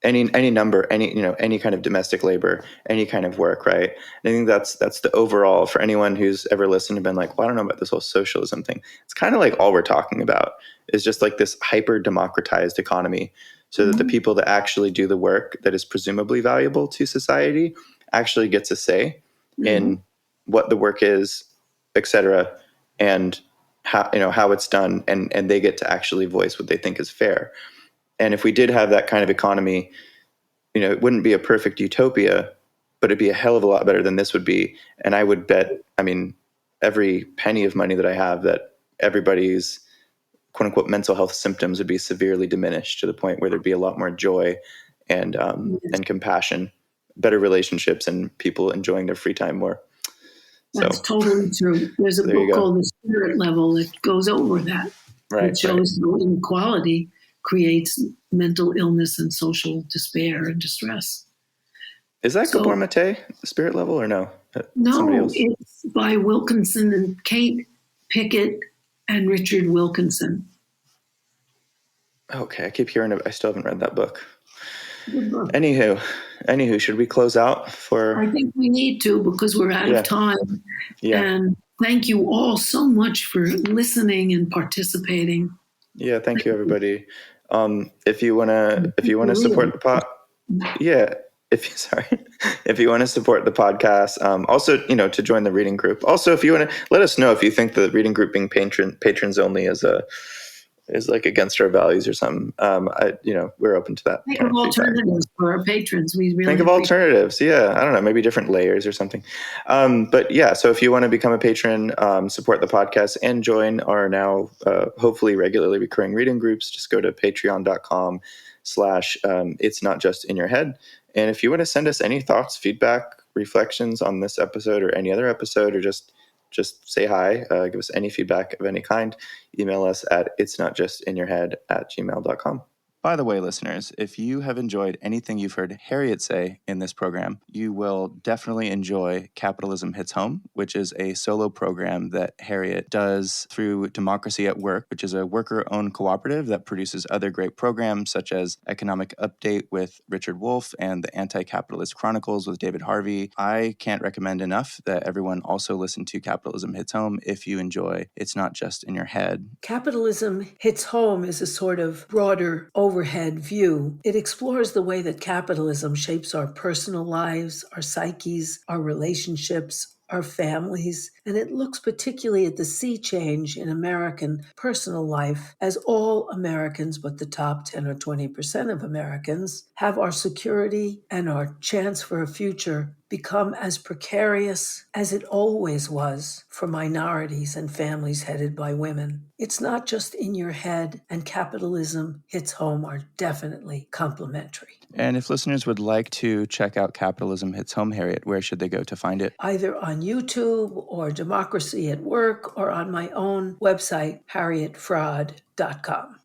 any kind of domestic labor, any kind of work, right? And I think that's the overall for anyone who's ever listened and been like, well, I don't know about this whole socialism thing. It's kind of like all we're talking about is just like this hyper democratized economy, so that the people that actually do the work that is presumably valuable to society actually gets a say in what the work is, et cetera, and how it's done, and they get to actually voice what they think is fair. And if we did have that kind of economy, it wouldn't be a perfect utopia, but it'd be a hell of a lot better than this would be. And I would bet I mean, every penny of money that I have, that everybody's quote unquote mental health symptoms would be severely diminished to the point where there'd be a lot more joy and compassion, better relationships, and people enjoying their free time more. That's So totally true. There's a there you book go. called The Spirit Level that goes over that. Right. It shows how inequality creates mental illness and social despair and distress. Is that So, Gabor Mate, The Spirit Level, or no? Somebody no, else? it's by Wilkinson and Kate Pickett and Richard Wilkinson. Okay, I keep hearing it. I still haven't read that book. Good book. Anywho, should we close out for? I think we need to, because we're out of time. Yeah. And thank you all so much for listening and participating. Yeah, thank you, everybody. If you wanna support the pod, yeah. If you want to support the podcast, also, to join the reading group. Also, if you want to let us know if you think the reading group being patrons only is like against our values or something. We're open to that. Think of alternatives for our patrons. We really think of alternatives. Yeah, I don't know, maybe different layers or something. But yeah, so if you want to become a patron, support the podcast, and join our now hopefully regularly recurring reading groups, just go to patreon.com/it's not just in your head. And if you want to send us any thoughts, feedback, reflections on this episode or any other episode, or just say hi, give us any feedback of any kind, email us at itsnotjustinyourhead@gmail.com. By the way, listeners, if you have enjoyed anything you've heard Harriet say in this program, you will definitely enjoy Capitalism Hits Home, which is a solo program that Harriet does through Democracy at Work, which is a worker-owned cooperative that produces other great programs such as Economic Update with Richard Wolff and the Anti-Capitalist Chronicles with David Harvey. I can't recommend enough that everyone also listen to Capitalism Hits Home if you enjoy It's Not Just in Your Head. Capitalism Hits Home is a sort of broader overhead view. It explores the way that capitalism shapes our personal lives, our psyches, our relationships, our families, and it looks particularly at the sea change in American personal life as all Americans, but the top 10 or 20% of Americans, have our security and our chance for a future become as precarious as it always was for minorities and families headed by women. It's not just in your head, and Capitalism Hits Home are definitely complementary. And if listeners would like to check out Capitalism Hits Home, Harriet, where should they go to find it? Either on YouTube or Democracy at Work or on my own website, harrietfraud.com.